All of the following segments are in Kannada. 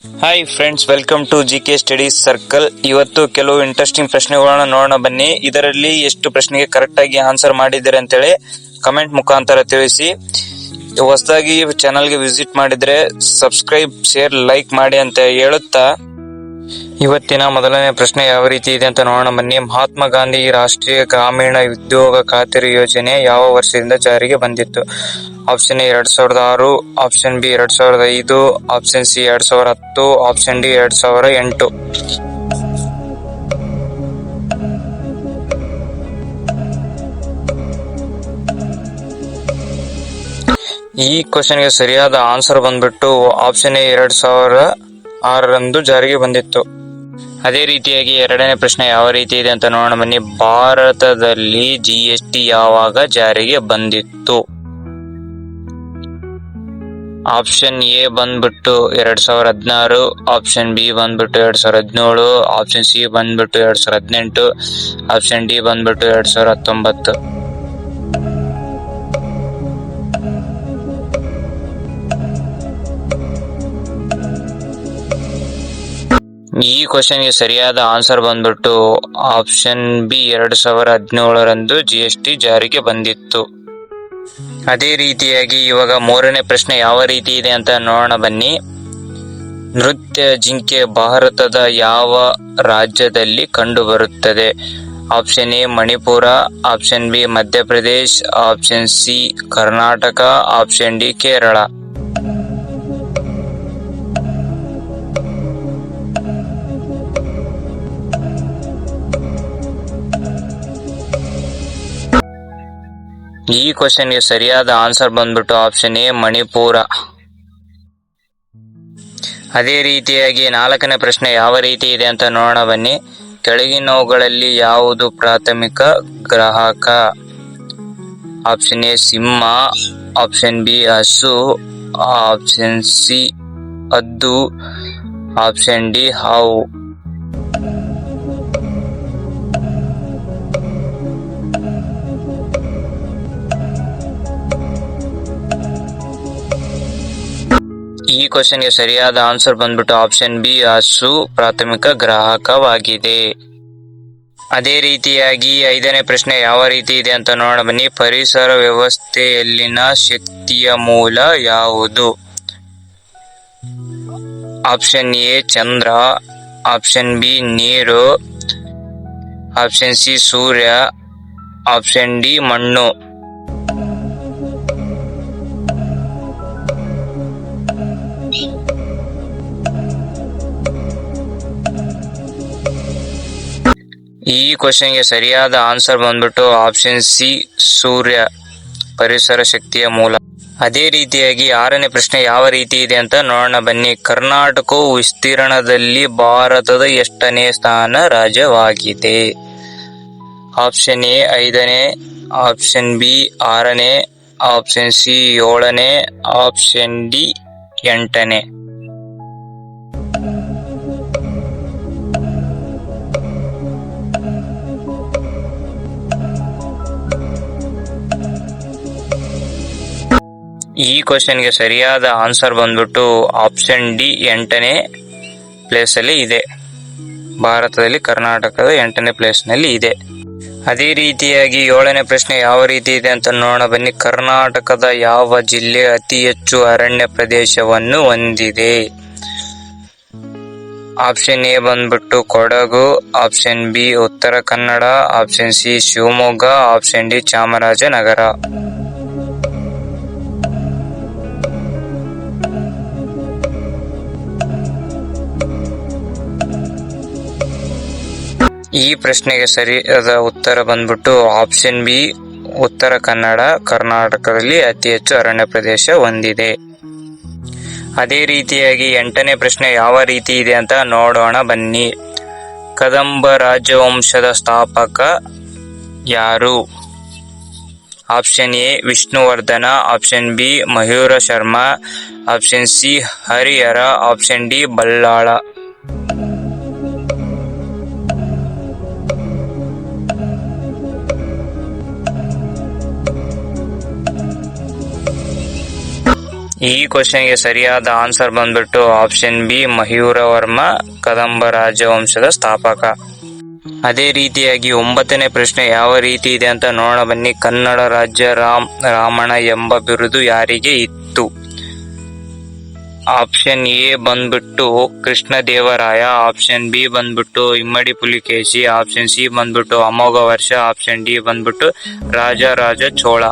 Hi friends, welcome to GK studies circle. ಇವತ್ತು ಕೆಲವು ಇಂಟ್ರೆಸ್ಟಿಂಗ್ ಪ್ರಶ್ನೆಗಳನ್ನ ನೋಡೋಣ ಬನ್ನಿ. ಇದರಲ್ಲಿ ಎಷ್ಟು ಪ್ರಶ್ನೆಗೆ ಕರೆಕ್ಟ್ ಆಗಿ ಆನ್ಸರ್ ಮಾಡಿದ್ದಾರೆ ಅಂತೇಳಿ ಕಮೆಂಟ್ ಮುಖಾಂತರ ತಿಳಿಸಿ. ಹೊಸದಾಗಿ ಚಾನಲ್ಗೆ ವಿಸಿಟ್ ಮಾಡಿದ್ರೆ ಸಬ್ಸ್ಕ್ರೈಬ್, ಶೇರ್, ಲೈಕ್ ಮಾಡಿ ಅಂತ ಹೇಳುತ್ತಾ ಇವತ್ತಿನ ಮೊದಲನೇ ಪ್ರಶ್ನೆ ಯಾವ ರೀತಿ ಇದೆ ಅಂತ ನೋಡೋಣ ಬನ್ನಿ. ಮಹಾತ್ಮ ಗಾಂಧಿ ರಾಷ್ಟ್ರೀಯ ಗ್ರಾಮೀಣ ಉದ್ಯೋಗ ಖಾತರಿ ಯೋಜನೆ ಯಾವ ವರ್ಷದಿಂದ ಜಾರಿಗೆ ಬಂದಿತ್ತು? Option A 2006, option B 2005, option C 2010, option D 2008. ಈ ಕ್ವಶನ್ಗೆ ಸರಿಯಾದ ಆನ್ಸರ್ ಬಂದ್ಬಿಟ್ಟು ಆಪ್ಷನ್ ಎ 2006ರಂದು ಜಾರಿಗೆ ಬಂದಿತ್ತು. ಅದೇ ರೀತಿಯಾಗಿ ಎರಡನೇ ಪ್ರಶ್ನೆ ಯಾವ ರೀತಿ ಇದೆ ಅಂತ ನೋಡೋಣ ಬನ್ನಿ. ಭಾರತದಲ್ಲಿ GST ಯಾವಾಗ ಜಾರಿಗೆ ಬಂದಿತ್ತು? ಆಪ್ಷನ್ ಎ ಬಂದ್ಬಿಟ್ಟು 2016, ಆಪ್ಷನ್ ಬಿ ಬಂದ್ಬಿಟ್ಟು 2017, ಆಪ್ಷನ್ ಸಿ ಬಂದ್ಬಿಟ್ಟು 2018, ಆಪ್ಷನ್ ಡಿ ಬಂದ್ಬಿಟ್ಟು 2019. ಈ ಕ್ವಶನ್ಗೆ ಸರಿಯಾದ ಆನ್ಸರ್ ಬಂದ್ಬಿಟ್ಟು ಆಪ್ಷನ್ ಬಿ 2017ರಂದು GST ಜಾರಿಗೆ ಬಂದಿತ್ತು. ಅದೇ ರೀತಿಯಾಗಿ ಇವಾಗ ಮೂರನೇ ಪ್ರಶ್ನೆ ಯಾವ ರೀತಿ ಇದೆ ಅಂತ ನೋಡೋಣ ಬನ್ನಿ. ನೃತ್ಯ ಜಿಂಕೆ ಭಾರತದ ಯಾವ ರಾಜ್ಯದಲ್ಲಿ ಕಂಡುಬರುತ್ತದೆ? Option A Manipur, option B Madhya Pradesh, option C Karnataka, option D Kerala. ಈ ಕ್ವಶನ್ಗೆ ಸರಿಯಾದ ಆನ್ಸರ್ ಬಂದ್ಬಿಟ್ಟು ಆಪ್ಷನ್ ಎ ಮಣಿಪುರ. ಅದೇ ರೀತಿಯಾಗಿ ನಾಲ್ಕನೇ ಪ್ರಶ್ನೆ ಯಾವ ರೀತಿ ಇದೆ ಅಂತ ನೋಡೋಣ ಬನ್ನಿ. ಕೆಳಗಿನವುಗಳಲ್ಲಿ ಯಾವುದು ಪ್ರಾಥಮಿಕ ಗ್ರಾಹಕ? Option A Simha, option B ಹಸು, ಆಪ್ಷನ್ ಸಿ ಹದ್ದು, ಆಪ್ಷನ್ ಡಿ ಹಾವು. ಈ ಕ್ವಶನ್ಗೆ ಸರಿಯಾದ ಆನ್ಸರ್ ಬಂದ್ಬಿಟ್ಟು ಆಪ್ಷನ್ ಬಿ ಹಸು ಪ್ರಾಥಮಿಕ ಗ್ರಾಹಕವಾಗಿದೆ. ಅದೇ ರೀತಿಯಾಗಿ ಐದನೇ ಪ್ರಶ್ನೆ ಯಾವ ರೀತಿ ಇದೆ ಅಂತ ನೋಡೋಣ ಬನ್ನಿ. ಪರಿಸರ ವ್ಯವಸ್ಥೆಯಲ್ಲಿನ ಶಕ್ತಿಯ ಮೂಲ ಯಾವುದು? Option A Chandra, option B ನೀರು, ಆಪ್ಷನ್ ಸಿ ಸೂರ್ಯ, ಆಪ್ಷನ್ ಡಿ ಮಣ್ಣು. ಈ ಕ್ವಶನ್ಗೆ ಸರಿಯಾದ ಆನ್ಸರ್ ಬಂದ್ಬಿಟ್ಟು ಆಪ್ಷನ್ ಸಿ ಸೂರ್ಯ ಪರಿಸರ ಶಕ್ತಿಯ ಮೂಲ. ಅದೇ ರೀತಿಯಾಗಿ ಆರನೇ ಪ್ರಶ್ನೆ ಯಾವ ರೀತಿ ಇದೆ ಅಂತ ನೋಡೋಣ ಬನ್ನಿ. ಕರ್ನಾಟಕವು ವಿಸ್ತೀರ್ಣದಲ್ಲಿ ಭಾರತದ ಎಷ್ಟನೇ ಸ್ಥಾನ ರಾಜ್ಯವಾಗಿದೆ? ಆಪ್ಷನ್ ಎ 5ನೇ, ಆಪ್ಷನ್ ಬಿ 6ನೇ, ಆಪ್ಷನ್ ಸಿ 7ನೇ, ಆಪ್ಷನ್ ಡಿ 8ನೇ. ಈ ಕ್ವಶನ್ಗೆ ಸರಿಯಾದ ಆನ್ಸರ್ ಬಂದ್ಬಿಟ್ಟು ಆಪ್ಷನ್ ಡಿ 8ನೇ ಪ್ಲೇಸ್ ಅಲ್ಲಿ ಇದೆ. ಭಾರತದಲ್ಲಿ ಕರ್ನಾಟಕದ 8ನೇ ಪ್ಲೇಸ್ ನಲ್ಲಿ ಇದೆ. ಅದೇ ರೀತಿಯಾಗಿ 7ನೇ ಪ್ರಶ್ನೆ ಯಾವ ರೀತಿ ಇದೆ ಅಂತ ನೋಡೋಣ ಬನ್ನಿ. ಕರ್ನಾಟಕದ ಯಾವ ಜಿಲ್ಲೆ ಅತಿ ಹೆಚ್ಚು ಅರಣ್ಯ ಪ್ರದೇಶವನ್ನು ಹೊಂದಿದೆ? ಆಪ್ಷನ್ ಎ ಬಂದ್ಬಿಟ್ಟು Kodagu, option B Uttara Kannada, option C Shivamogga, option D Chamarajanagar. ಈ ಪ್ರಶ್ನೆಗೆ ಸರಿಯಾದ ಉತ್ತರ ಬಂದ್ಬಿಟ್ಟು ಆಪ್ಷನ್ ಬಿ ಉತ್ತರ ಕನ್ನಡ ಕರ್ನಾಟಕದಲ್ಲಿ ಅತಿ ಹೆಚ್ಚು ಅರಣ್ಯ ಪ್ರದೇಶ ಹೊಂದಿದೆ. ಅದೇ ರೀತಿಯಾಗಿ 8ನೇ ಪ್ರಶ್ನೆ ಯಾವ ರೀತಿ ಇದೆ ಅಂತ ನೋಡೋಣ ಬನ್ನಿ. ಕದಂಬ ರಾಜವಂಶದ ಸ್ಥಾಪಕ ಯಾರು? Option A Vishnuvardhana, option B Mayura Sharma, option C Harihara, option D Ballala. ಈ ಕ್ವಶನ್ಗೆ ಸರಿಯಾದ ಆನ್ಸರ್ ಬಂದ್ಬಿಟ್ಟು ಆಪ್ಷನ್ ಬಿ, ಮಯೂರ ವರ್ಮ ಕದಂಬ ರಾಜವಂಶದ ಸ್ಥಾಪಕ. ಅದೇ ರೀತಿಯಾಗಿ 9ನೇ ಪ್ರಶ್ನೆ ಯಾವ ರೀತಿ ಇದೆ ಅಂತ ನೋಡೋಣ ಬನ್ನಿ. ಕನ್ನಡ ರಾಜ್ಯ ರಾಮಣ ಎಂಬ ಬಿರುದು ಯಾರಿಗೆ ಇತ್ತು? ಆಪ್ಷನ್ ಎ ಬಂದ್ಬಿಟ್ಟು ಕೃಷ್ಣದೇವರಾಯ, ಆಪ್ಷನ್ ಬಿ ಬಂದ್ಬಿಟ್ಟು ಇಮ್ಮಡಿ ಪುಲಿಕೇಶಿ, ಆಪ್ಷನ್ ಸಿ ಬಂದ್ಬಿಟ್ಟು ಅಮೋಘ ವರ್ಷ, ಆಪ್ಷನ್ ಡಿ ಬಂದ್ಬಿಟ್ಟು ರಾಜರಾಜ ಚೋಳ.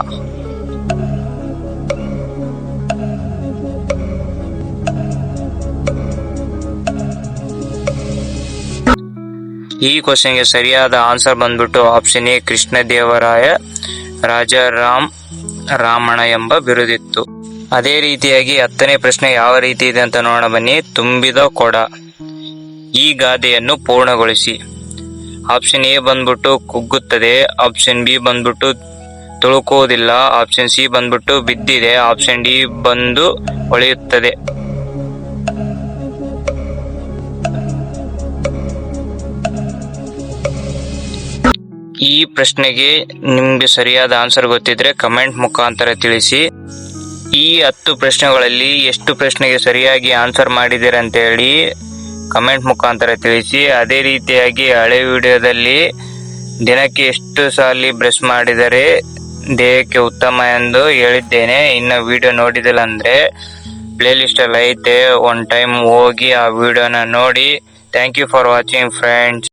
ಈ ಕ್ವಶನ್ಗೆ ಸರಿಯಾದ ಆನ್ಸರ್ ಬಂದ್ಬಿಟ್ಟು ಆಪ್ಷನ್ ಎ, ಕೃಷ್ಣದೇವರಾಯ ರಾಮಣ ಎಂಬ ಬಿರುದಿತ್ತು. ಅದೇ ರೀತಿಯಾಗಿ 10ನೇ ಪ್ರಶ್ನೆ ಯಾವ ರೀತಿ ಇದೆ ಅಂತ ನೋಡೋಣ ಬನ್ನಿ. ತುಂಬಿದ ಕೊಡ ಈ ಗಾದೆಯನ್ನು ಪೂರ್ಣಗೊಳಿಸಿ. ಆಪ್ಷನ್ ಎ ಬಂದ್ಬಿಟ್ಟು ಕುಗ್ಗುತ್ತದೆ, ಆಪ್ಷನ್ ಬಿ ಬಂದ್ಬಿಟ್ಟು ತುಳುಕುವುದಿಲ್ಲ, ಆಪ್ಷನ್ ಸಿ ಬಂದ್ಬಿಟ್ಟು ಬಿದ್ದಿದೆ, ಆಪ್ಷನ್ ಡಿ ಬಂದು ಹೊಳೆಯುತ್ತದೆ. ಈ ಪ್ರಶ್ನೆಗೆ ನಿಮ್ಗೆ ಸರಿಯಾದ ಆನ್ಸರ್ ಗೊತ್ತಿದ್ರೆ ಕಮೆಂಟ್ ಮುಖಾಂತರ ತಿಳಿಸಿ. ಈ 10 ಪ್ರಶ್ನೆಗಳಲ್ಲಿ ಎಷ್ಟು ಪ್ರಶ್ನೆಗೆ ಸರಿಯಾಗಿ ಆನ್ಸರ್ ಮಾಡಿದ್ದೀರ ಅಂತ ಹೇಳಿ ಕಮೆಂಟ್ ಮುಖಾಂತರ ತಿಳಿಸಿ. ಅದೇ ರೀತಿಯಾಗಿ ಹಳೆ ವಿಡಿಯೋದಲ್ಲಿ ದಿನಕ್ಕೆ ಎಷ್ಟು ಸಾಲಿ ಬ್ರಷ್ ಮಾಡಿದರೆ ದೇಹಕ್ಕೆ ಉತ್ತಮ ಎಂದು ಹೇಳಿದ್ದೇನೆ. ಇನ್ನು ವಿಡಿಯೋ ನೋಡಿದಿಲ್ಲ ಅಂದ್ರೆ ಪ್ಲೇ ಲಿಸ್ಟ್ ಅಲ್ಲಿ ಐತೆ, ಒನ್ ಟೈಮ್ ಹೋಗಿ ಆ ವಿಡಿಯೋನ ನೋಡಿ. Thank you for watching friends.